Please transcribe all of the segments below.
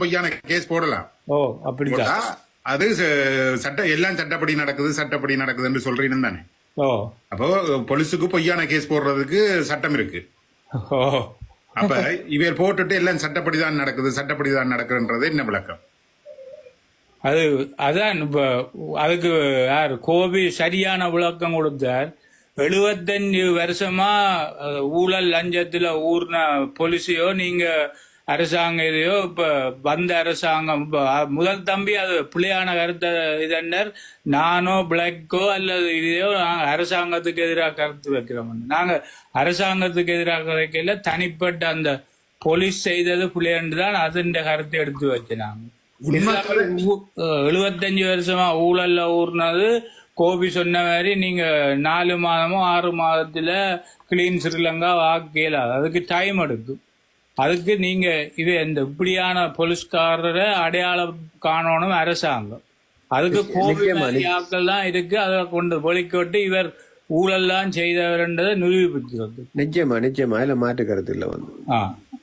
பொய்யான கேஸ் போடலாம். ஓ அப்படிதான். அது எல்லாம் சட்டப்படி நடக்குதுன்னு சொல்றீன்னு தானே. ஓ அப்போ போலீஸுக்கு பொய்யான கேஸ் போடுறதுக்கு சட்டம் இருக்கு. ஓ அப்ப இவர் போட்டுட்டு எல்லாம் சட்டப்படிதான் நடக்குதுன்றது என்ன விளக்கம்? அதான் இப்ப அதுக்கு யார் கோபி சரியான விளக்கம் கொடுத்தார். 75 வருஷமா ஊழல் லஞ்சத்துல ஊர்ன போலீஸையோ நீங்க அரசாங்கம் இதையோ இப்ப வந்த அரசாங்கம் முதல் தம்பி அது பிள்ளையான கருத்தை இதன்னர் நானோ பிளாக்கோ அல்லது இதையோ அரசாங்கத்துக்கு எதிராக கருத்து வைக்கிறோம். நாங்க அரசாங்கத்துக்கு எதிராக வைக்கல, தனிப்பட்ட அந்த போலீஸ் செய்தது பிள்ளைன்னு தான் அதன் கருத்தை எடுத்து வச்சினாங்க. 75 வருஷமா ஊழல்ல ஊர்னது கோபி சொன்ன மாதிரி நீங்க 4 மாதமோ 6 மாதத்துல கிளீன் ஸ்ரீலங்கா வாக்கலாது. அதுக்கு டைம் எடுக்கும். அதுக்கு நீங்க இது இந்த இப்படியான போலீஸ்காரரை அடையாளம் காணணும் அரசாங்கம். அதுக்கு கோபி ஆட்கள் தான் இருக்கு. அதை கொண்டு வெளிக்கொட்டு இவர் ஊழல்லாம் செய்தவர்ன்றதை நிரூபிக்கிறது. நிச்சயமா இல்ல மாற்று கருத்து இல்ல.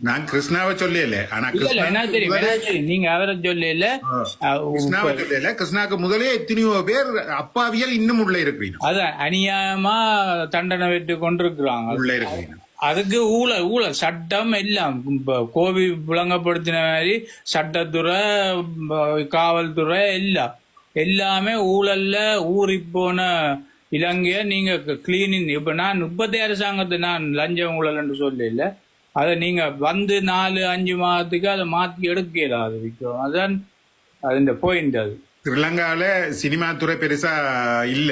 நான் கிருஷ்ணாவை சொல்லல, ஆனா என்ன தெரியும் நீங்க அவரை சொல்லல. கிருஷ்ணாவை சொல்லல. கிருஷ்ணாவுக்கு முதலே எத்தனையோ பேர் அப்பாவியல் இன்னும் உள்ள இருக்கிறீங்க. அதான் அநியாயமா தண்டனை பெற்று கொண்டிருக்கிறாங்க உள்ள இருக்கிறீங்க. அதுக்கு ஊழல் சட்டம் எல்லாம் கோவி விளங்கப்படுத்தின மாதிரி சட்டத்துறை காவல்துறை எல்லாமே ஊழல்ல ஊறி போன இலங்கைய நீங்க கிளீனிங். இப்ப நான் 30 அரசாங்கத்தை நான் லஞ்சம் ஊழல் என்று சொல்லல. அதை நீங்க வந்து 4-5 மாதத்துக்கு அதை மாத்தி எடுக்கல. அது விற்கும். அதான் அது பாயிண்ட். அது ஸ்ரீலங்காவில சினிமா துறை பெருசா இல்ல.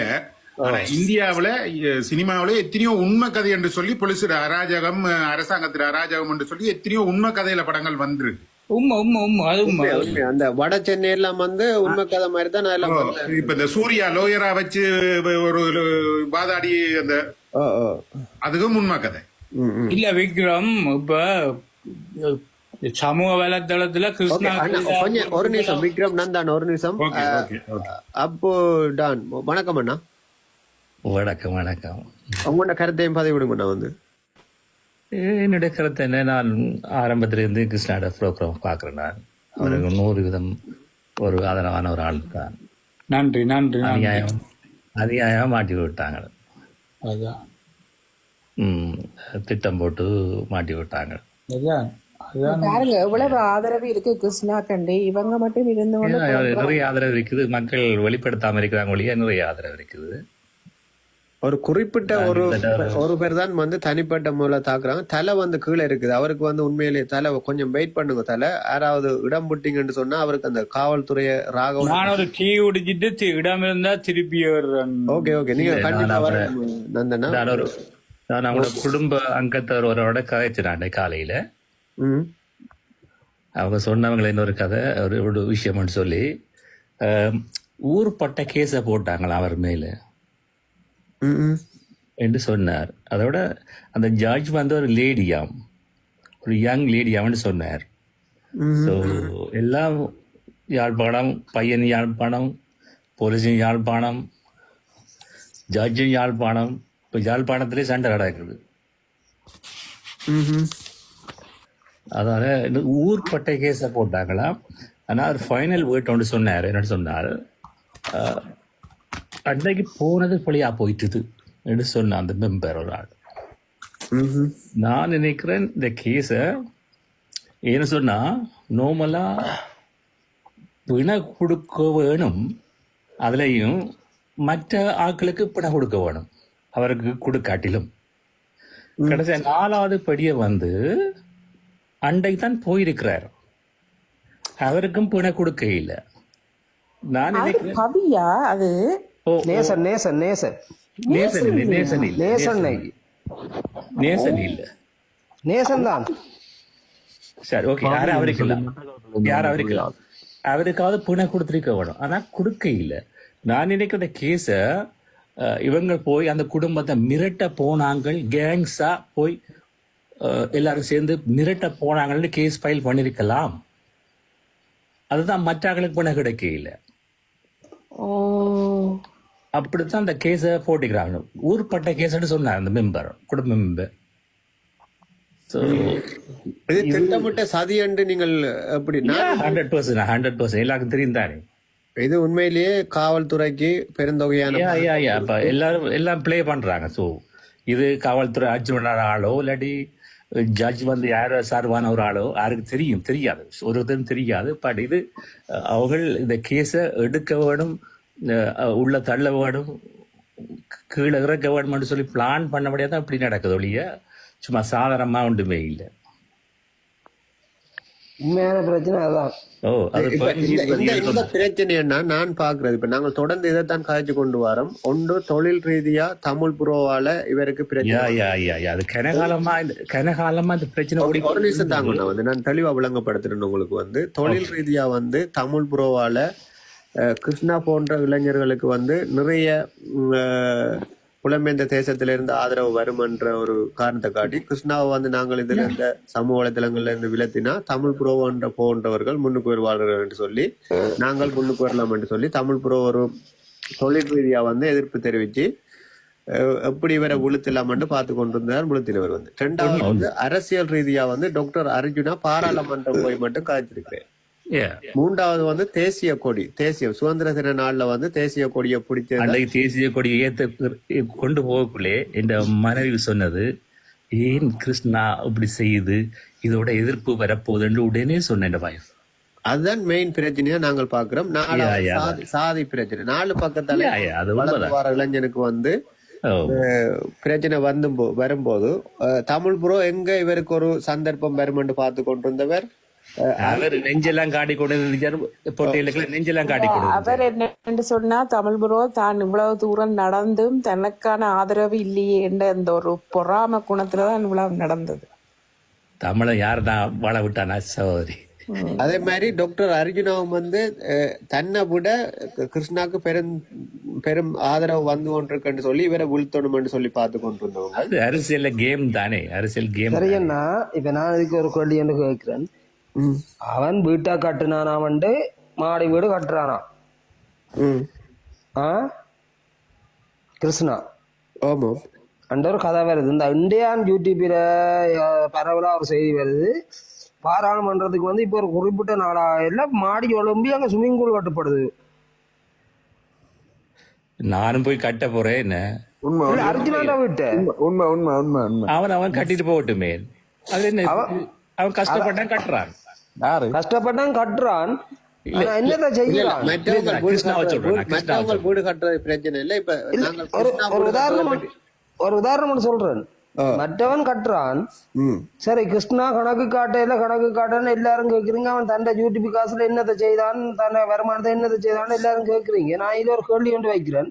இந்தியாவில சினிமாவில எத்தனையோ உண்மை கதை என்று சொல்லி போலீஸ் அராஜகம், அரசாங்கத்தில் அராஜகம் என்று சொல்லி எத்தனையோ உண்மை கதையில படங்கள் வந்துருக்கு. அந்த வட சென்னை எல்லாம் வந்து உண்மை கதை மாதிரி தான். இப்ப இந்த சூர்யா லோயரா வச்சு ஒரு வாதாடி அந்த அதுக்கும் உண்மை கதை இல்ல விக்ரம். இப்ப சமூக வலைதளத்துல கிருஷ்ணா ஒரு நிமிஷம் விக்ரம் நந்தான் ஒரு நிமிஷம். அப்போ டான் வணக்கம் அண்ணா. வணக்கம். உங்களோட கருத்தையும் பதிவு விடுங்கண்ணா. என்னுடைய கருத்து என்ன, நான் ஆரம்பத்திலிருந்து கிருஷ்ணாட ப்ரோக்ராம் பாக்குறேன். நான் அவருக்கு 100% ஒரு ஆதரவான ஒரு ஆள் தான். நன்றி. அநியாயமா மாட்டி விட்டாங்க. திட்டம் போட்டு மாட்டி விட்டாங்க. பாருங்க எவ்வளவு ஆதரவு இருக்கு கிருஷ்ணா கண்டி. இவங்க மட்டும் இருந்து நிறைய ஆதரவு இருக்குது. மக்கள் வெளிப்படுத்தாம இருக்கிறாங்க ஒழிய நிறைய ஆதரவு இருக்குது. ஒரு குறிப்பிட்ட ஒரு பேர் தான் வந்து தனிப்பட்ட முறையில தாக்குறாங்க. தலை வந்து கீழே இருக்குது. அவருக்கு வந்து உண்மையிலேயே தலை கொஞ்சம் வெயிட் பண்ணுங்க. தலை யாராவது இடம் புட்டிங்கன்னு சொன்னா அவருக்கு அந்த காவல்துறைய ராகவன் நான் ஒரு டீ குடிச்சிட்டு இடம் இருந்தா திருப்பி ஓகே நீங்க கண்டிப்பா வர நந்தனா. நான் அவங்களோட குடும்ப அங்கத்தவரோட கதைச்சினாண்ட காலையில. அவங்க சொன்னவங்களை இன்னொரு கதை ஒரு விஷயம்னு சொல்லி ஊர்பட்ட கேஸ போட்டாங்களா அவர் மேல என்று சொன்னார். அதோட அந்த ஜட்ஜ் வந்து ஒரு லேடியாம், ஒரு யங் லேடியாம்னு சொன்னார். ஸோ எல்லாம் யாழ்ப்பாணம், பையன் யாழ்ப்பாணம், போலீஸும் யாழ்ப்பாணம், ஜட்ஜும் யாழ்ப்பாணம். இப்போ யாழ்ப்பாணத்திலே சண்டை நடக்குது. அதனால ஊர்பட்ட கேஸை போட்டாங்களாம். ஆனால் அவர் ஃபைனல் வேர்ட் ஒன்று சொன்னார். என்ன சொன்னார், அன்னைக்கு போனது பழியா போயிட்டுது என்று சொன்ன அந்த மெம்பர் ஒரு ஆள். நான் நினைக்கிறேன் இந்த கேஸ என்ன சொன்னா நார்மலா பிணை கொடுக்க வேணும், அதுலயும் மற்ற ஆட்களுக்கு பிணை கொடுக்க வேணும், அவருக்கு கொடுக்காட்டிலும். கடைசி 4வது படிய வந்து அண்டைக்கு தான் போயிருக்கிறார், அவருக்கும் பிணை கொடுக்க இல்லை. நான் நினைக்கிறேன் அது நேசன் தான். சரி, ஓகே. அவருக்காவது பிணை கொடுத்திருக்க வேணும், ஆனா கொடுக்க இல்லை. நான் நினைக்கிற கேஸ இவங்க போய் அந்த குடும்பத்தை மிரட்ட போனாங்க, கேங்ஸா போய் எல்லாரும் சேர்ந்து மிரட்ட போனாங்கன்னு கேஸ் ஃபைல் பண்ணிருக்கலாம். அதுதான் மற்றவர்களுக்கு பிணை கிடைக்க இல்லை. அப்படித்தான் அந்த கேஸ போட்டிக்கிறாங்க. ஊர்பட்ட கேஸ்ன்னு சொன்னார் அந்த மெம்பர், குடும்ப மெம்பர். ஸோ இது திட்டமிட்ட சதி என்று நீங்கள் எப்படி 100% எல்லாருக்கும் தெரியும் தானே. இது உண்மையிலேயே காவல்துறைக்கு பெருந்தொகையான அப்ப எல்லாரும் எல்லாம் ப்ளே பண்றாங்க. ஸோ இது காவல்துறை அர்ஜுனான ஆளோ இல்லாட்டி ஜட்ஜ் வந்து யாரோ சார்பான ஒரு ஆளோ யாருக்கு தெரியாது, ஒருத்தரும் தெரியாது. பட் இது அவர்கள் இந்த கேஸை எடுக்க வேணும், உள்ள தள்ள வேணும், கீழே இறக்க வேணும்னு சொல்லி பிளான் பண்ணபடியாக தான் இப்படி நடக்குது ஒழிய சும்மா சாதாரணமா ஒன்றுமே இல்லை. உண்மையான பிரச்சனை அதான். இந்த பிரச்சனைன்னா நான் பாக்குறது, இப்ப நாங்கள் தொடர்ந்து இதைத்தான் காய்ச்சி கொண்டு வரோம். ஒன்று தொழில் ரீதியா தமிழ் புரோவால இவருக்கு பிரச்சனை. அது கனகாலமா இந்த பிரச்சனை ஒரு நிமிஷம் தாங்க, நான் வந்து நான் தெளிவா விளங்கப்படுத்துறேன் உங்களுக்கு. வந்து தொழில் ரீதியா வந்து தமிழ் புரோவால கிருஷ்ணா போன்ற இளைஞர்களுக்கு வந்து நிறைய புலம்பெயர்ந்த தேசத்திலிருந்து ஆதரவு வரும் என்ற ஒரு காரணத்தை காட்டி கிருஷ்ணாவை வந்து நாங்கள் இதுல இருந்த சமூக வலைதளங்கள்ல இருந்து விலத்தினா தமிழ் புரோ போன்றவர்கள் முன்னுக்கு வருவார்கள் என்று சொல்லி நாங்கள் முன்னுக்கு வரலாம் என்று சொல்லி தமிழ் புரோ ஒரு தொழில் ரீதியா வந்து எதிர்ப்பு தெரிவிச்சு எப்படி இவரை விழுத்தலாம்னு பார்த்து கொண்டிருந்தார். விழுத்தினவர் வந்து ரெண்டாவது வந்து அரசியல் ரீதியா வந்து டாக்டர் அர்ஜுனா பாராளுமன்றம் போய் மட்டும் காய்ச்சிருக்கிறேன். மூன்றாவது வந்து தேசிய கொடி, தேசிய சுதந்திர தின நாள்ல வந்து தேசிய கொடியை பிடிச்ச தேசிய கொடியை ஏத்த கொண்டு போகக்குள்ளே என் மனைவி சொன்னது, ஏன் கிருஷ்ணா இப்படி செய்யுது, இதோட எதிர்ப்பு வரப்போகுதுன்னு உடனே சொன்னேன் வைஃப். அதுதான் மெயின் பிரச்சனையா நாங்கள் பாக்குறோம். சாதி பிரச்சனை 4 பக்கத்தால வளர்ந்து இளைஞனுக்கு வந்து பிரச்சனை வரும்போது தமிழ் புரோ எங்க இவருக்கு ஒரு சந்தர்ப்பம் வருமென்று பார்த்து கொண்டிருந்தவர் அவர் நெஞ்செல்லாம் காட்டி கொண்டு பொட்டையில நெஞ்செல்லாம் காட்டி கொண்டு அவர் என்ன சொன்னா, தமிழ் புரோ தான் இவ்வளவு தூரம் நடந்தும் தனக்கான ஆதரவு இல்லையே என்ற அந்த ஒரு பொறாம குணத்துலதான் இவ்வளவு நடந்தது. தமிழை யார் தான் வாழ விட்டானா சகோதரி. அதே மாதிரி டாக்டர் அர்ஜுனாவும் வந்து தன்னை விட கிருஷ்ணாக்கு பெரும் ஆதரவு வந்து கொண்டிருக்குன்னு சொல்லி இவரை உள்தொணும்னு சொல்லி பார்த்து கொண்டிருந்தவங்க. அது அரசியல் கேம் தானே, அரசியல் கேம். சரியண்ணா, இப்ப நான் இதுக்கு ஒரு கேள்வி என்று கேட்கிறேன். அவன் வீட்டா கட்டுனானா, வந்து மாடி வீடு கட்டுறானா கிருஷ்ணா? ஆமா, அந்த ஒரு கதை வருது. இந்த இந்தியான் யூடியூப்ல பரவலா ஒரு செய்தி வருது. பாராளுமன்றத்துக்கு வந்து இப்ப ஒரு குறிப்பிட்ட நாளா எல்லாம் மாடி ஒழும்பி அங்க ஸ்விம்மிங் பூல் கட்டப்படுது. நானும் போய் கட்ட போறேன். என்ன அர்ஜுனாண்டா வீட்டு உண்மை உண்மை உண்மை உண்மை. அவன் கட்டிட்டு போகட்டுமே. அது என்ன, அவன் கஷ்டப்பட்டான் கட்டுறான். கஷ்டப்பட்டான் கட்டுறான். என்னதான் செய்யலாம்? வீடு கட்டுறது பிரச்சனை இல்ல. இப்ப ஒரு உதாரணம் சொல்றேன். மற்றவன் கட்டுறான், சரி கிருஷ்ணா கணக்கு காட்டன்னு எல்லாரும் கேக்குறீங்க. அவன் தன்னை யூடியூப் காசுல என்னத்தை செய்தான், தன்னை வருமானத்தை என்னத்தை செய்தான்னு எல்லாரும் கேக்குறீங்க. நான் இதுல ஒரு கேள்வி கொண்டு வைக்கிறேன்.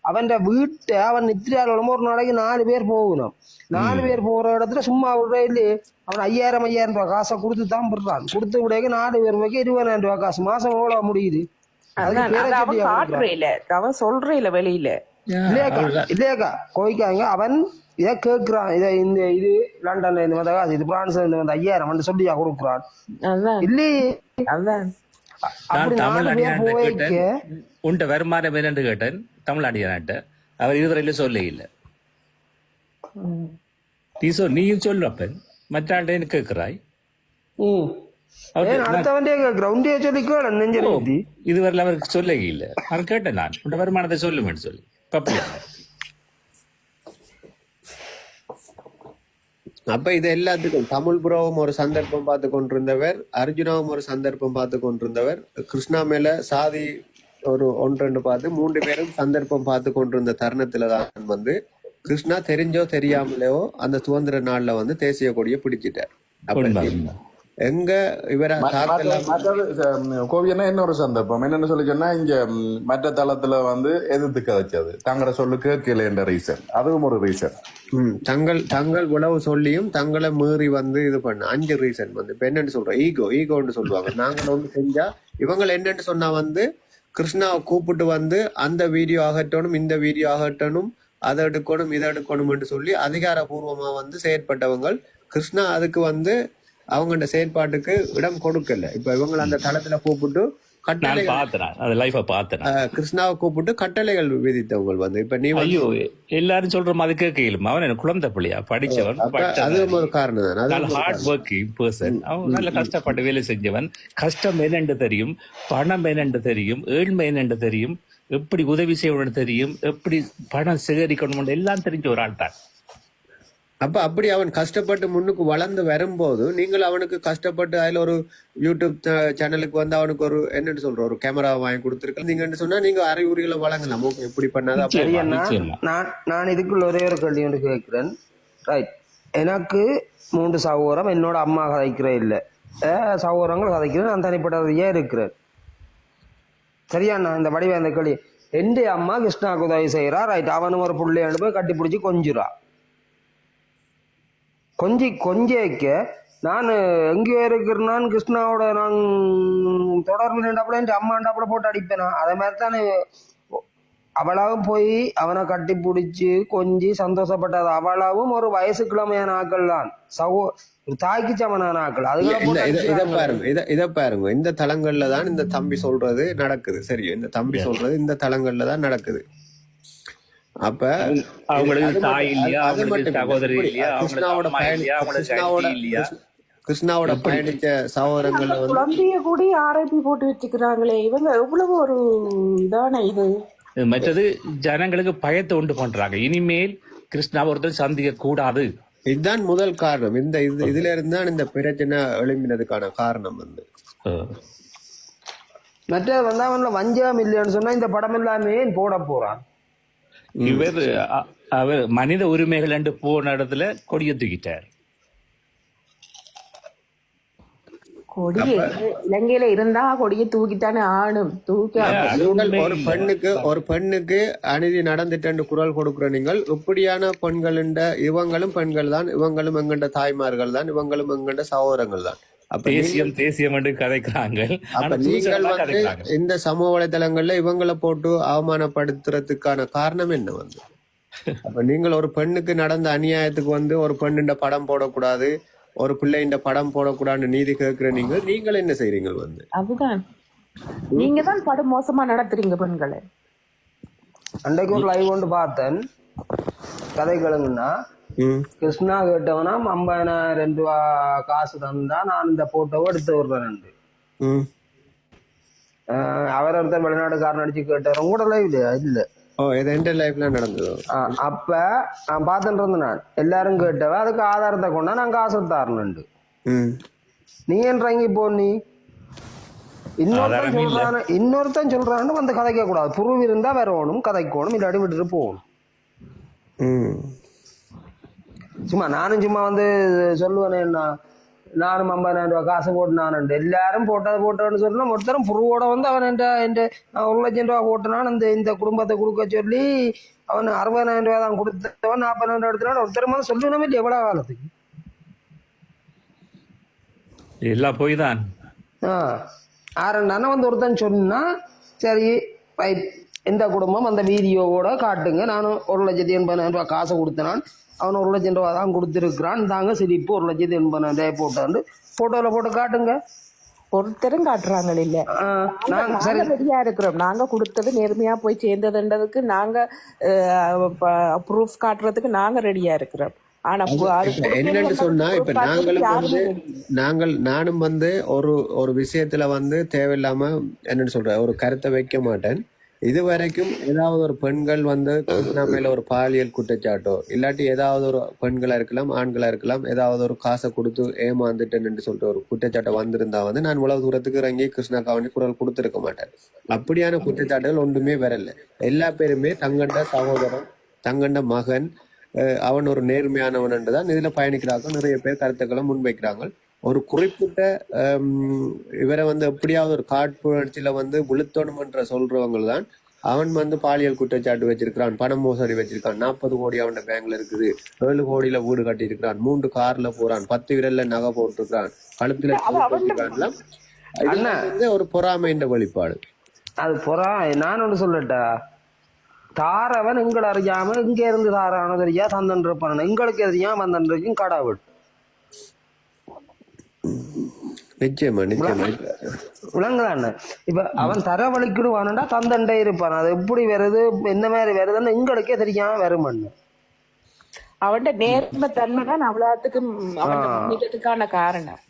அவன் வீட்டை அவன் நித்திரியாலும் ஒரு நாளைக்கு 4 பேர் போகணும். 4 பேர் போற இடத்துல சும்மா விடுற இல்லையே. அவன் 5000 ரூபாய் காசை கொடுத்து தான் விடுறான். கொடுத்து விடைக்கு 4 பேர் ரூபாய்க்கு 20,000 ரூபாய் காசு மாசம் எவ்வளவு முடியுது? அவன் சொல்றேன் வெளியில இல்லையாக்கா கோய்க்காங்க. அவன் இதை கேட்கிறான். இது லண்டன்ல இருந்து வந்த காசு, இது பிரான்ஸ்ல இருந்து வந்த 5000 சொல்லியா கொடுக்குறான். இல்லையே உண்ட வருமானம் என்னன்னு கேட்டேன் தமிழ் அடியான்ட்ட. அவர் இதுவரையில சொல்ல இல்ல. நீயும் சொல்லு, அப்ப மற்ற கேட்கிறாய். இதுவரையில அவருக்கு சொல்ல இல்ல. அவன் கேட்டேன், நான் உண்ட வருமானத்தை சொல்லுவேன்னு சொல்லி பப்பியா. அப்ப இது எல்லாத்துக்கும் தமிழ் புரோவும் ஒரு சந்தர்ப்பம் பார்த்து கொண்டிருந்தவர், அர்ஜுனாவும் ஒரு சந்தர்ப்பம் பார்த்து கொண்டிருந்தவர், கிருஷ்ணா மேல சாதி ஒரு 1-2 பார்த்து 3 பேரும் சந்தர்ப்பம் பார்த்து கொண்டிருந்த தருணத்துல தான் வந்து கிருஷ்ணா தெரிஞ்சோ தெரியாமலையோ அந்த சுதந்திர நாள்ல வந்து தேசிய கொடியை பிடிச்சிட்டார். எங்க இவரை கோவியனா இன்னொரு சந்தர்ப்பம் என்னன்னு சொல்லி சொன்னா, இங்க மற்ற தளத்துல வந்து எதிர்த்து கதைச்சது தங்களோட சொல்லு கேட்கல என்ற ரீசன், அதுவும் ஒரு ரீசன். தங்கள் உழவு சொல்லியும் தங்களை மீறி வந்து இது பண்ண 5 ரீசன் வந்து இப்ப என்னன்னு சொல்றோம், ஈகோன்னு சொல்லுவாங்க. நாங்கள் வந்து செஞ்சா இவங்க என்னன்னு சொன்னா வந்து கிருஷ்ணாவை கூப்பிட்டு வந்து அந்த வீடியோ ஆகட்டணும், இந்த வீடியோ ஆகட்டணும், அதை எடுக்கணும், இதை எடுக்கணும்னு சொல்லி அதிகாரபூர்வமா வந்து செயற்பட்டவங்க. கிருஷ்ணா அதுக்கு வந்து அவங்களோட செயற்பாட்டுக்கு இடம் கொடுக்கல. இப்ப இவங்க அந்த தளத்துல கூப்பிட்டு நான் கட்டளைகள் பார்த்தேன் அந்த லைஃப பார்த்தேன். கிருஷ்ணாவை கூப்பிட்டு கட்டளைகள் விதித்தவங்க வந்து இப்ப நீ வந்து ஐயோ, எல்லாரும் சொல்ற மாதிரி கேட்கலும் அவன் எனக்கு குழந்தை பிள்ளையா படிச்சவன், அதுவும் ஒரு காரணம் தான். நல்ல ஹார்ட் ஒர்க்கிங் பர்சன், அவன் நல்ல கஷ்டப்பட்டு வேலை செஞ்சவன். கஷ்டம் என்னென்று தெரியும், பணம் என்னென்று தெரியும், ஏழ்மை என்னென்று தெரியும், எப்படி உதவி செய்யணும்னு தெரியும், எப்படி பணம் சேகரிக்கணும் எல்லாம் தெரிஞ்ச ஒரு ஆள் தான். அப்ப அப்படி அவன் கஷ்டப்பட்டு முன்னுக்கு வளர்ந்து வரும்போது நீங்கள் அவனுக்கு கஷ்டப்பட்டு அதுல ஒரு யூடியூப் சேனலுக்கு வந்து அவனுக்கு ஒரு என்னன்னு சொல்ற ஒரு கேமரா வாங்கி கொடுத்துருக்க நீங்க சொன்னா நீங்க அறிகுறிகளை வழங்கலாம். ஓகே, எப்படி பண்ணாத சரி அண்ணா, நான் இதுக்குள்ள ஒரே ஒரு கேள்வி ஒன்று கேட்கிறேன். ரைட், எனக்கு 3 சகோதரம், என்னோட அம்மா கதைக்கிற இல்லை, சகோதரங்கள் கதைக்கிறேன், நான் தனிப்பட்டதையே இருக்கிறேன். சரியாண்ணா, இந்த வடிவ அந்த கேள்வி. என் அம்மா கிருஷ்ணாவுக்கு உதவி செய்யறா. ரைட், அவனும் ஒரு புள்ளையாண்டு போய் கட்டி பிடிச்சி கொஞ்சிரா. கொஞ்சிக்க நான் எங்கேயோ இருக்கிறேன் கிருஷ்ணாவோட நான் தொடர்பு நின்றாப்புல என் அம்மாண்டாப்புல போட்டு அடிப்பேனா. அதே மாதிரி தானே அவளாவும் போய் அவனை கட்டி பிடிச்சி கொஞ்சி சந்தோஷப்பட்டது. அவளாவும் ஒரு வயசு கிழமையான ஆக்கள் தான், ஒரு தாய்க்கு சமனான ஆக்கள். இதை பாருங்க, இந்த தளங்கள்ல தான் இந்த தம்பி சொல்றது நடக்குது. சரி, இந்த தம்பி சொல்றது இந்த தளங்கள்ல தான் நடக்குது. அப்ப அவங்களுக்கு தாய் இல்லையா, அவங்களுக்கு சகோதரி இல்லையா, கிருஷ்ணாவோட பயணிச்ச சகோதரங்கள் வந்து குழந்தைய கூட ஆர்ஐபி போட்டு வச்சுக்கிறாங்களே, இவங்க எவ்வளவு ஒரு இதான இது. மற்றது ஜனங்களுக்கு பயத்தை உண்டு பண்றாங்க. இனிமேல் கிருஷ்ணா ஒருத்தர் சந்திக்க கூடாது. இதுதான் முதல் காரணம். இந்த இதுல இருந்தான் இந்த பிரச்சனை எழுப்பினதுக்கான காரணம் வந்து. மற்ற வந்து அவன்ல வஞ்சகம் இல்லைன்னு சொன்னா இந்த படம் எல்லாமே போட போறான். அவர் மனித உரிமைகள் என்று போன இடத்துல கொடிய தூக்கிட்டார். கொடிய இலங்கையில இருந்தா கொடிய தூக்கித்தானே ஆணும். ஒரு பெண்ணுக்கு அநீதி நடந்துட்டு குரல் கொடுக்குற நீங்கள் இப்படியான பெண்கள், இவங்களும் பெண்கள் தான், இவங்களும் எங்கண்ட தாய்மார்கள் தான், இவங்களும் எங்கண்ட சகோதரங்கள் தான். தேசியம் என்று கதைக்கிறாங்க. அப்ப நீங்கள் வந்து இந்த சமூக வலைதளங்கள்ல இவங்களை போட்டு அவமானப்படுத்துறதுக்கான காரணம் என்ன வந்து? அப்ப நீங்கள் ஒரு பெண்ணுக்கு நடந்த அநியாயத்துக்கு வந்து ஒரு பெண்ணுண்ட படம் போடக்கூடாது, ஒரு பிள்ளைண்ட படம் போடக்கூடாதுன்னு நீதி கேட்கிற நீங்கள் என்ன செய்றீங்க வந்து? அதுதான் நீங்க தான் படம் மோசமா நடத்துறீங்க பெண்களை. அன்றைக்கு ஒரு லைவ் ஒன்று பார்த்தேன். கதைகளுங்கன்னா கிருஷ்ணா கேட்டவனா 50,000 ரூபா காசு தந்தா நான் இந்த போட்டோவை எடுத்து விடுறேன். அவர் ஒருத்தர் வெளிநாட்டுக்காரன் அடிச்சு கேட்டவர் கூட லைவ் இல்லையா? இல்ல, நடந்தது. அப்ப நான் பார்த்துட்டு இருந்தேன். நான் எல்லாரும் கேட்டவ அதுக்கு ஆதாரத்தை கொண்டா நான் காசு தாரணுண்டு. நீ என்றாங்க இப்போ நீ இன்னொருத்தன் சொல்றான்னு வந்து கதைக்க கூடாது. புருவ இருந்தா வரணும், கதைக்கணும், இல்லாட்டி விட்டுட்டு போகணும். சும்மா நானும் சும்மா வந்து சொல்லுவேன், நானும் 50,000 ரூபா காசு போட்டுனான். எல்லாரும் போட்டோன்னு சொன்னா ஒருத்தரும் புருவோட வந்து அவன் என் 1,00,000 ரூபா போட்டுனான். இந்த குடும்பத்தை கொடுக்க சொல்லி அவன் 60,000 ரூபா தான் கொடுத்தவன், 40,000 ரூபா எடுத்துனான். ஒருத்தரும் வந்து சொல்லணும் இல்லை எவ்வளவு காலத்துக்கு எல்லாம் போய் தான். ஆரண்டானா வந்து ஒருத்தன் சொன்னா சரி இந்த குடும்பம் அந்த வீடியோவோட காட்டுங்க, நானும் 1,80,000 ரூபா காசை கொடுத்தனான், அவன் 1,00,000 ரூபா தான் கொடுத்துருக்கிறான், தாங்க சிரிப்பு 1,80,000 ரூபாய் போட்டாண்டு போட்டோல போட்டு காட்டுங்க. ஒருத்தரும் காட்டுறாங்க இல்ல. ரெடியா இருக்கிறோம், நாங்க கொடுத்தது நேர்மையா போய் சேர்ந்ததுன்றதுக்கு நாங்க ப்ரூஃப் காட்டுறதுக்கு நாங்க ரெடியா இருக்கிறோம். ஆனா என்னன்னு சொன்னா இப்ப நானும் வந்து ஒரு விஷயத்துல வந்து தேவையில்லாம என்னன்னு சொல்ற ஒரு கருத்தை வைக்க மாட்டேன். இதுவரைக்கும் ஏதாவது ஒரு பெண்கள் வந்து மேல ஒரு பாலியல் குற்றச்சாட்டோ இல்லாட்டி ஏதாவது ஒரு பெண்களா இருக்கலாம், ஆண்களா இருக்கலாம், ஏதாவது ஒரு காசை கொடுத்து ஏமாந்துட்டேன்னு சொல்லிட்டு ஒரு குற்றச்சாட்டை வந்திருந்தா வந்து நான் உலக தூரத்துக்கு இறங்கி கிருஷ்ணாக்காவணி குரல் கொடுத்திருக்க மாட்டேன். அப்படியான குற்றச்சாட்டுகள் ஒன்றுமே வரல. எல்லா பேருமே தங்கண்ட சகோதரன், தங்கண்ட மகன், அவன் ஒரு நேர்மையானவன் என்றுதான் இதுல பயணிக்கிறாங்க. நிறைய பேர் கருத்துக்களை முன்வைக்கிறாங்க. ஒரு குறிப்பிட்ட இவரை வந்து எப்படியாவது ஒரு காட்புணர்ச்சியில வந்து விழுத்தணும் என்ற சொல்றவங்க தான் அவன் வந்து பாலியல் குற்றச்சாட்டு வச்சிருக்கிறான், பணம் மோசடி வச்சிருக்கான், 40 கோடி அவன் பேங்க்ல இருக்குது, 7 கோடியில வீடு கட்டி இருக்கிறான், 3 கார்ல போறான், 10 விரல்ல நகை போட்டிருக்கிறான், கழுத்துல வந்து ஒரு பொறாமைன்ற வெளிப்பாடு. அது நான் ஒன்று சொல்லட்டா, தாரவன் எங்களை அறியாம இங்க இருந்து தாரான தெரியா தந்தன் இருப்பான், எங்களுக்கு எதிரியா வந்தன் இருக்கும் கடவுள். நிச்சயமா நிச்சயமா. விளங்குதானே? இப்ப அவன் தரவழிக்கிடுவானுடா தந்தண்டே இருப்பான். அது எப்படி வருது என்ன மாதிரி வருதுன்னு எங்களுக்கே தெரியாம வருமண்ணு. அவன் நேர்ம தன்மை தான் அவ்வளவுக்கு அவன் முன்னேற்றத்துக்கான காரணம்.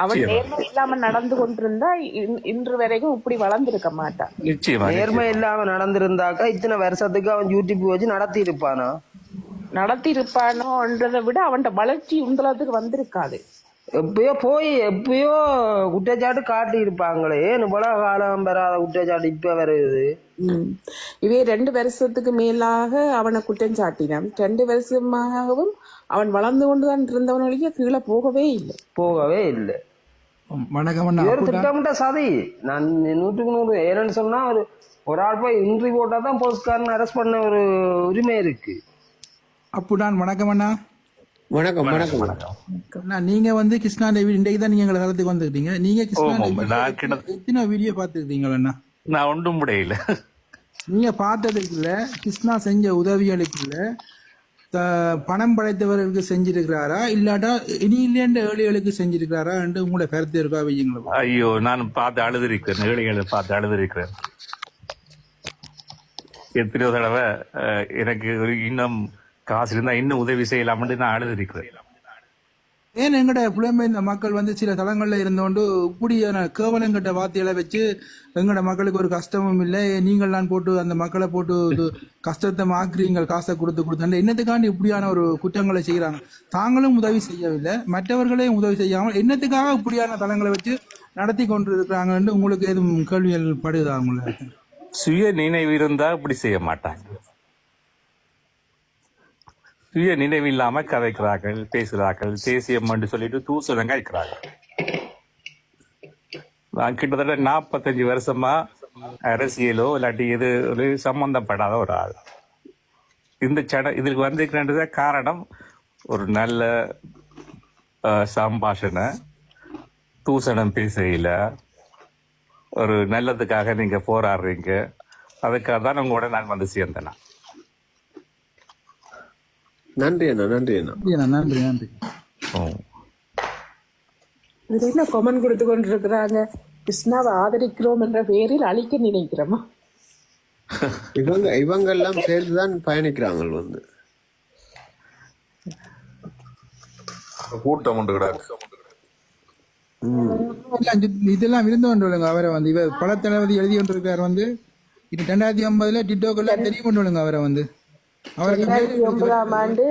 அவன் நேர்மை இல்லாம நடந்து கொண்டிருந்தா இன்று வரைக்கும் இப்படி வளர்ந்திருக்க மாட்டான். நிச்சயமா நேர்மை இல்லாம நடந்திருந்தாக்கா இத்தனை வருஷத்துக்கு அவன் யூடியூப் வச்சு நடத்தி இருப்பானோன்றதை விட அவன் வளர்ச்சி உந்தளத்துக்கு வந்திருக்காது. எப்பயோ குற்றச்சாட்டு காட்டி இருப்பாங்களே, போல காலம் பெறாத குற்றச்சாட்டு இப்ப வருது. இவே 2 வருஷத்துக்கு மேலாக அவனை குற்றம் சாட்டினான். 2 வருஷமாகவும் அவன் வளர்ந்து கொண்டுதான் இருந்தவனுடைய கீழே போகவே இல்லை. ஒரு திட்டமிட்ட சதி. நான் 100க்கு 100 ஏன்னு சொன்னா ஒரு ஆள் போய் இன்ட்ரி போட்டா தான் போலீஸ்காரன் அரெஸ்ட் பண்ண ஒரு உரிமை இருக்கு. அப்புடான் வணக்கம் அண்ணா. வணக்கம் வணக்கம் வணக்கம். நீங்க வந்து கிருஷ்ணா தேவி இன்றைக்கு தான் நீங்க எங்களை காலத்துக்கு வந்துருக்கீங்க. நீங்க கிருஷ்ணா எத்தனை வீடியோ பார்த்துருக்கீங்களா? நான் ஒன்றும் முடியல. நீங்க பார்த்ததுக்கு இல்ல, கிருஷ்ணா செஞ்ச உதவிகளுக்கு இல்ல, பணம் படைத்தவர்களுக்கு செஞ்சிருக்கிறாரா இல்லாட்டா இனி இல்லைன்ற ஏழைகளுக்கு செஞ்சிருக்கிறாரா என்று உங்களோட கருத்து இருக்கா வையுங்களா? ஐயோ, நான் பார்த்து அழுதுருக்கிறேன். ஏழைகளை பார்த்து அழுதுருக்கிறேன். எத்தனையோ தடவை எனக்கு இன்னும் காசு இருந்தா இன்னும் உதவி செய்யலாம்னு நான் அழுதுருக்கிறேன். ஏன் எங்கட புலம்பெயர்ந்த மக்கள் வந்து சில தளங்கள்ல இருந்தோண்டு இப்படியான கேவலங்கிட்ட வார்த்தைகளை வச்சு எங்கட மக்களுக்கு ஒரு கஷ்டமும் இல்லை, நீங்கள் நான் போட்டு அந்த மக்களை போட்டு கஷ்டத்தை மாக்குறீங்க காசை கொடுத்து என்னத்துக்காண்டி இப்படியான ஒரு குற்றங்களை செய்யறாங்க. தாங்களும் உதவி செய்யவில்லை, மற்றவர்களையும் உதவி செய்யாமல் என்னத்துக்காக இப்படியான தளங்களை வச்சு நடத்தி கொண்டு இருக்கிறாங்கன்னு உங்களுக்கு எதுவும் கேள்விகள் படுதா? உங்களுக்கு சுய நினைவு இருந்தா இப்படி செய்ய மாட்டாங்க. சுய நினைவு இல்லாம கதைக்கிறார்கள், பேசுகிறார்கள், தேசியம் என்று சொல்லிட்டு தூசணங்க இருக்கிறார்கள். நான் கிட்டத்தட்ட 45 வருஷமா அரசியலோ இல்லாட்டி இது ஒரு சம்பந்தப்படாத ஒரு ஆள். இதுக்கு வந்திருக்கிற காரணம் ஒரு நல்ல சம்பாஷணை, தூசணம் பேசையில ஒரு நல்லதுக்காக நீங்க போராடுறீங்க. அதுக்காக தான் உங்களோட நான் வந்து சேர்ந்தேன். நன்றி அண்ணா. நன்றி அண்ணா. நன்றி நன்றி. என்ன கொமன் கொடுத்து கொண்டிருக்கிறாங்க? கிருஷ்ணாவை ஆதரிக்கிறோம் என்ற பெயரில் அழிக்க நினைக்கிறோமா? இவங்க எல்லாம் சேர்ந்துதான் பயணிக்கிறாங்க. வந்து கூட்டம் உண்டு கிடாக்கு. இதெல்லாம் இருந்து கொண்டு அவரை வந்து இவர் பல தளபதி எழுதி கொண்டிருக்கார். வந்து இது 2050 டிக்டாக்லாம் தெரிய கொண்டு அவரை வந்து 2009ஆம் ஆண்டு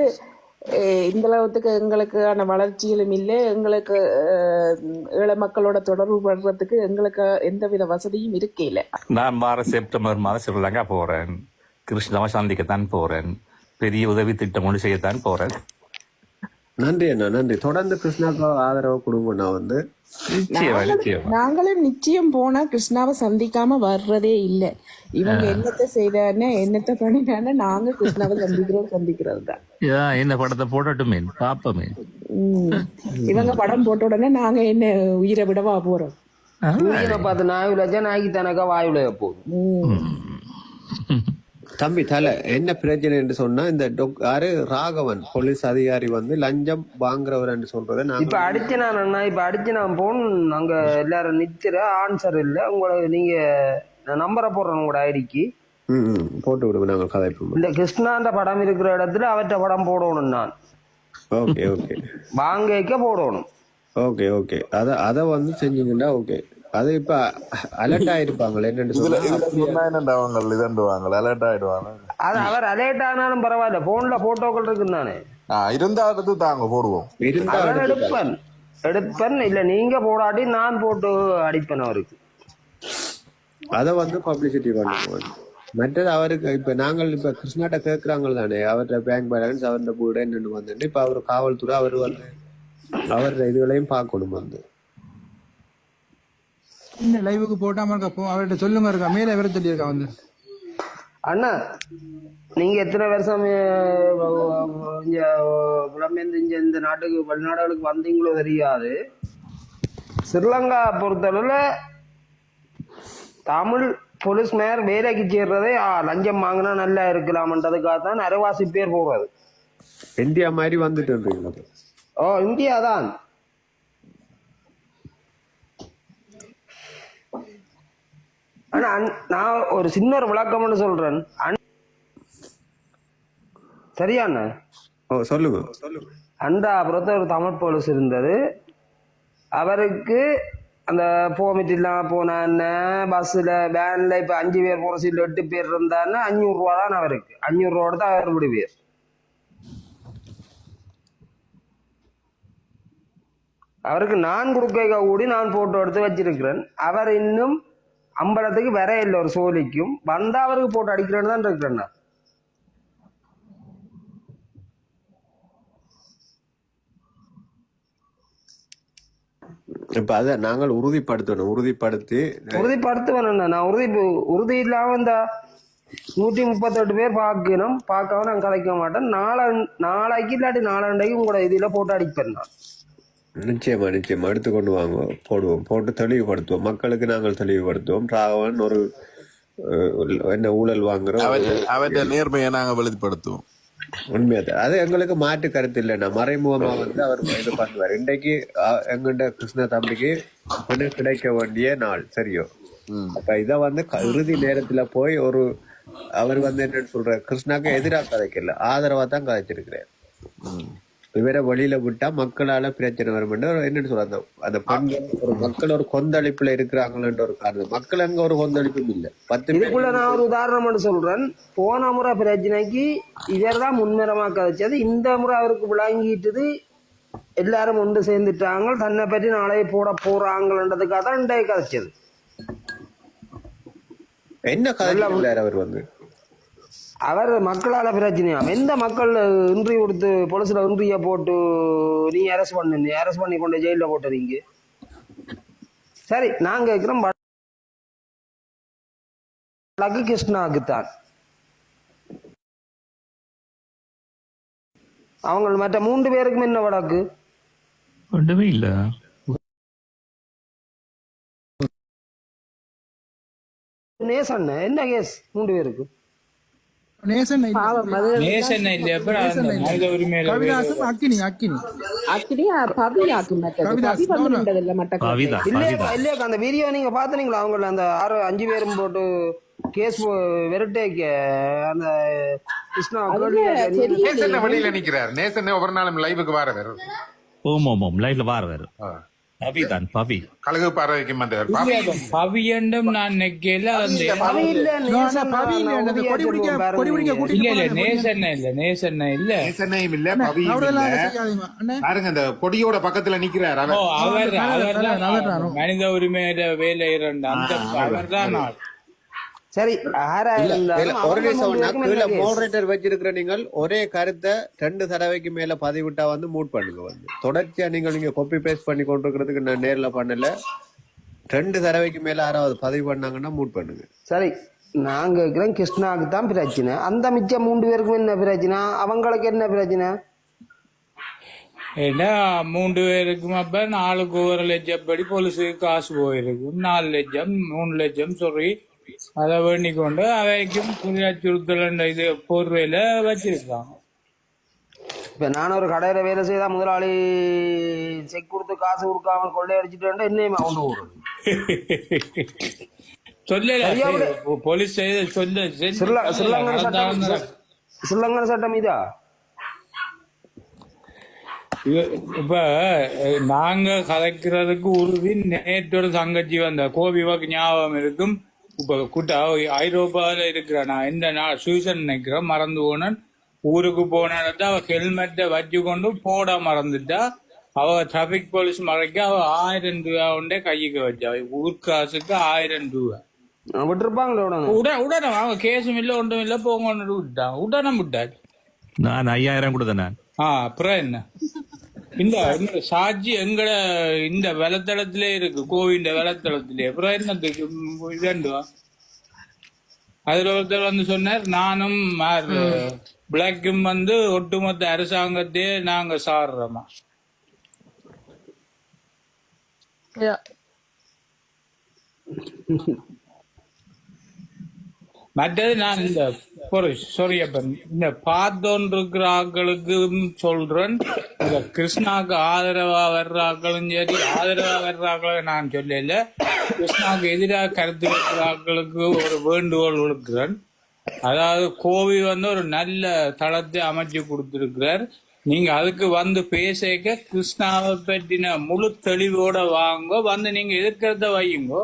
இந்த அளவுக்கு எங்களுக்கான வளர்ச்சிகளும் இல்லை, எங்களுக்கு ஏழை மக்களோட தொடர்பு படுறதுக்கு எங்களுக்கு எந்தவித வசதியும் இருக்கல. நான் செப்டம்பர் மாதம் ஸ்ரீலங்கா போறேன். கிருஷ்ணாவை சந்திக்கத்தான் போறேன். பெரிய உதவி திட்டம் ஒன்று செய்யத்தான் போறேன். நன்றி அண்ணா. நன்றி. தொடர்ந்து கிருஷ்ணாவுக்கு ஆதரவு கொடுங்க. நான் வந்து நாங்களும் நிச்சயம் போனா கிருஷ்ணாவை சந்திக்காம வர்றதே இல்லை. இவங்க என்னத்தை செய்தானே என்னத்தை பண்ணினானே நாங்க கிருஷ்ணாவை சந்திக்கிறது தான். என்ன படத்தை போடட்டுமே பாப்பமே. இவங்க படம் போட்ட உடனே நாங்க என்ன உயிரை விடவா போறோம்? உயிரை பார்த்து நாயுல நாய்க்கு தனக்கா வாயுல போதும். தம்பி தலை என்ன பிரச்சனை என்று சொன்னா, இந்த ராகவன் போலீஸ் அதிகாரி வந்து லஞ்சம் வாங்குறவர் என்று சொல்றதை இப்ப அடிச்சு நான் போன் அங்க எல்லாரும் நிக்கிற ஆன்சர் இல்ல. உங்களை நீங்க நம்பரை போடுறேன் உங்களோட ஐடிக்கு போட்டு விடுங்க. நாங்க கதைப்போம். இந்த கிருஷ்ணாண்ட படம் இருக்கிற இடத்துல அவற்ற படம் போடணும். நான் ஓகே ஓகே வாங்க போடணும். ஓகே ஓகே அத வந்து செஞ்சீங்கன்னா ஓகே. அது இப்ப அலர்ட் ஆயிருப்பாங்களே என்னன்னு அலர்ட் ஆயிடுவாங்க. அது அவர் அலர்ட் ஆனாலும் பரவாயில்ல, போன்ல போட்டோக்கள் இருக்குன்னு இருந்தா எடுத்து தாங்க போடுவோம். எடுப்பேன் இல்ல நீங்க போடாட்டி நான் போட்டு அடிப்பேன் அவருக்கு. அத வந்து பப்ளிசிட்டி பண்ணுவோம். மற்றது அவருக்கு இப்ப நாங்கள் இப்ப கிருஷ்ணாட்ட கேட்கிறாங்க தானே, அவர்கிட்ட பேங்க் பேலன்ஸ் அவர்கிட்ட கூட என்னன்னு வந்துட்டு இப்ப அவரு காவல்துறை அவரு வந்து அவருடைய இதுகளையும் பார்க்கணும். வந்து லைவுக்கு போட்டாம இருக்கப்போ அவர்கிட்ட சொல்லுங்க இருக்கா மேல வேற சொல்லியிருக்கா வந்து அண்ணா நீங்க எத்தனை வருஷம் புலம்பெயர்ந்து இந்த நாட்டுக்கு வெளிநாடுகளுக்கு வந்தீங்களோ தெரியாது. ஸ்ரீலங்கா பொறுத்தளவுல தமிழ் போலீஸ் மேயர் வேலைக்கு சேர்றதே லஞ்சம் வாங்கினா நல்லா இருக்கலாம்ன்றதுக்காக தான் அரைவாசி பேர் போறது. இந்தியா மாதிரி வந்துட்டு இருக்கீங்க. இந்தியா தான். ஆனா நான் ஒரு சின்ன ஒரு விளக்கம்னு சொல்றேன். சரியாண்ண? ஓ சொல்லுங்க. அண்டாபுரத்து ஒரு தமிழ் போலீஸ் இருந்தது. அவருக்கு அந்த போமிட்டிலாம் போனான்னு பஸ்ஸில் வேனில் இப்போ 5 பேர் போகிற சீட்டில் 8 பேர் இருந்தான்னு 500 ரூபா தான் அவருக்கு. 500 ரூபா தான் அவர் விடுவார். அவருக்கு நான் கொடுக்க கூடி நான் போட்டோ எடுத்து வச்சிருக்கிறேன். அவர் இன்னும் அம்பலத்துக்கு வர இல்லை. ஒரு சோழிக்கும் வந்தா அவருக்கு போட்டோ அடிக்கிறேன்னு தான் இருக்கிறேன் நான். இப்ப அதை நாங்கள் உறுதிப்படுத்துவேன். நான் உறுதி இல்லாம இந்த 138 பேர் பார்க்கணும். பார்க்காம நான் கலைக்க மாட்டேன். நாளைக்கு இல்லாட்டி நாளாண்டைக்கு உங்களோட இதுல போட்டோ அடிப்பேன் நான். நிச்சயமா எடுத்துக்கொண்டு வாங்க, போட்டு தெளிவுபடுத்துவோம். மக்களுக்கு நாங்கள் தெளிவுபடுத்துவோம். ராகவன் ஒரு என்ன ஊழல் வாங்குறோம், அவற்றை நேர்மையை நாங்கள் வெளிப்படுத்துவோம். உண்மையா அது எங்களுக்கு மாற்று கருத்து இல்லைன்னா மறைமுகமா அவர் இது பண்ணுவார். இன்றைக்கு எங்கிட்ட கிருஷ்ண தம்பிக்கு கிடைக்க வேண்டிய நாள் சரியோ. அப்ப இத இறுதி நேரத்துல போய் அவர் என்னன்னு சொல்ற கிருஷ்ணாக்கு எதிராக கதைக்கல, ஆதரவா தான் கதைச்சிருக்கிறேன். இவரை வெளியில விட்டா மக்களால பிரச்சனை வரும். என்னன்னு சொல்ற அந்த பெண்கள் மக்கள் ஒரு கொந்தளிப்புல இருக்கிறாங்கன்ற ஒரு காரணம். மக்கள் அங்க ஒரு கொந்தளிப்பும் இல்ல. 10 இதுக்குள்ள நான் ஒரு உதாரணம் சொல்றேன். போன முறை பிரச்சனைக்கு இவர் தான் முன்னிறமா கதைச்சது. இந்த முறை அவருக்கு விளங்கிட்டது. எல்லாரும் ஒன்று சேர்ந்துட்டாங்க. தன்னை பற்றி நாளைய போட போறாங்கன்றதுக்காக தான் இன்றைய கதைச்சது. என்ன கதை அவர் அவர் மக்களால பிரச்சனையா எந்த மக்கள் இன்ட்ரி கொடுத்து போலீஸ்ல இன்ட்ரிய போட்டு நீ அரெஸ்ட் பண்ணி கொண்டு ஜெயில போட்டுறீங்க. சரி நான் கேட்கிறோம் வடக்கு கிருஷ்ணாவுக்குத்தான். அவங்க மற்ற 3 பேருக்கும் என்ன வடக்கு ஒன்றுமே இல்ல. நேசன் என்ன கேஸ் 3 பேருக்கு? நேசன் நேசன் இல்ல மனித உரிமையில கவிதாசம் அக்கினி இல்லையா? அந்த வீடியோ நீங்க பாத்தீங்களா? அவங்க அந்த 5 பேரும் போட்டு கேஸ் விரட்டேக்க அந்த கிருஷ்ணா வெளியில நிக்கிறார். நேசன் ஒவ்வொரு நாளும் லைவுக்கு வாரவர். ஓம் லைவ்ல வாரவர். பவி கழுகு பார்வைக்கு பவி என்றும் நான் நெக்கல நேசன் இல்ல பாருங்க அந்த கொடியோட பக்கத்துல நிக்கிறார் அவர் மனித உரிமையில வேலை அவர் தான். சரி மோடரேட்டர் வச்சிருக்கிற நீங்கள் ஒரே கருத்தை 2 தடவைக்கு மேல பதிவிட்டா மூட் பண்ணுங்க. தொடர்ச்சியா நீங்க காப்பி பேஸ்ட் பண்ணி கொண்டிருக்கிறதுக்கு நான் நேர்ல பண்ணல. 2 தடவைக்கு மேல யாராவது பதிவு பண்ணாங்கன்னா மூட் பண்ணுங்க. சரி நாங்க இருக்கிறோம் கிருஷ்ணாவுக்கு தான் பிரச்சனை. அந்த மிச்சம் 3 பேருக்கும் என்ன பிரச்சனை? அவங்களுக்கு என்ன பிரச்சனை? ஏன்னா 3 பேருக்கும் அப்ப 4க்கு 1 லட்சம் படி போலீஸுக்கு காசு போயிருக்கும். 4 லட்சம் 3 லட்சம் சொல்லி அதை வேண்டிக் கொண்டு அவைக்கும் புதிய அச்சுறுத்தல் இது போர்வையில வச்சிருக்காங்க. இப்ப நான் ஒரு கடையில வேலை செய்தா முதலாளி செக் கொடுத்து காசு கொடுக்காம கொள்ளையடிச்சுட்டு என்னையுமா கொண்டு போடுறது? சொல்லல போலீஸ் சில்லங்கன சட்டம் இதா? இப்ப நாங்க கதைக்கிறதுக்கு உறுதி. நேற்றோட தங்கச்சி வந்த கோபிவாக்கு ஞாபகம் இருக்கும். இப்ப கூட்டா ஐரோப்பால இருக்கிற நான் இந்த சுவிசன் நினைக்கிறேன் மறந்து போனேன். ஊருக்கு போனா அவ ஹெல்மெட்டை வச்சு கொண்டு போட மறந்துட்டா. அவ டிராபிக் போலீஸ் மறைக்க அவ 1000 ரூபா கொண்டே கைக்கு வச்சா. ஊர்காசுக்கு 1000 ரூபா உடனே அவங்க கேஸும் இல்ல ஒன்றும் இல்ல போங்க விட்டாங்க. உடனே விட்டாச்சு. நான் 5000 கொடுத்தேன். அப்புறம் என்ன இந்த சாட்சி எங்கட இந்த வலைத்தளத்திலே இருக்கு, கோவிந்த வலைத்தளத்திலே. அப்புறம் என்னத்துக்கு இதண்டுவா? அதுல ஒருத்தர் சொன்னார், நானும் பிளாக்கும் ஒட்டுமொத்த அரசாங்கத்தையே நாங்க சாடுறோமா. மற்றது நான் இந்த பார்த்தோன் இருக்கிற ஆட்களுக்கு சொல்றேன், இந்த கிருஷ்ணாவுக்கு ஆதரவா வர்றாக்களும் சரி, ஆதரவா வர்றாக்களும் நான் சொல்லல, கிருஷ்ணாவுக்கு எதிராக கருத்து வைக்கிறாக்களுக்கு ஒரு வேண்டுகோள் விடுக்கிறேன். அதாவது கோவி வந்து ஒரு நல்ல தளத்தை அமைச்சு கொடுத்திருக்கிறார். நீங்க அதுக்கு வந்து பேசிக்க கிருஷ்ணாவை பற்றின முழு தெளிவோட வாங்க, வந்து நீங்க எதிர்க்கிறத வையுங்கோ.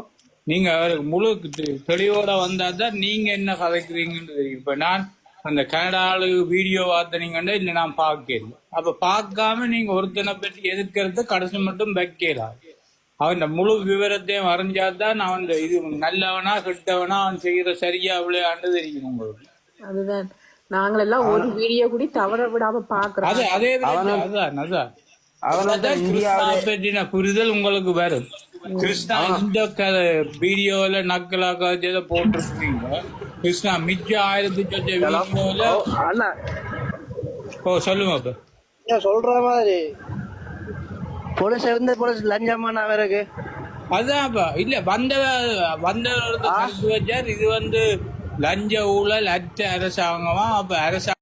நீங்க அவருக்கு முழு தெளிவோட வந்தாதான் நீங்க என்ன கதைக்கிறீங்கன்னு தெரியும். இப்ப நான் அந்த கனடாளு வீடியோ பார்த்தனீங்கன்னா இல்ல நான் பார்க்கல. அப்ப பார்க்காம நீங்க ஒருத்தனை பற்றி எதிர்க்கிறது கடைசி மட்டும் வைக்கலாம். அவன் முழு விவரத்தையும் அறிஞ்சாதான் அவன் இது நல்லவனா கெட்டவனா அவன் செய்யற சரியா விளையாண்டு தெரியும் உங்களுக்கு. அதுதான் நாங்களெல்லாம் ஒரு வீடியோ கூட தவற விடாம பாக்குறோம். அது அதே அதான் கிருஷ்ணா பற்றின புரிதல் உங்களுக்கு வரும். கிருஷ்ணா இந்த வீடியோல நக்கலா கதை போட்டிருக்கீங்க. கிருஷ்ணா மிச்ச 1000 வீடியோல சொல்லுங்க சொல்ற மாதிரி போலீஸ் இருந்த போலீஸ் லஞ்சமான அவருக்கு அதான்ப்பா இல்ல வந்த கருத்து வச்சார். இது வந்து லஞ்ச ஊழல் அற்ற அரசாங்கமா. அப்ப அரசாங்கம்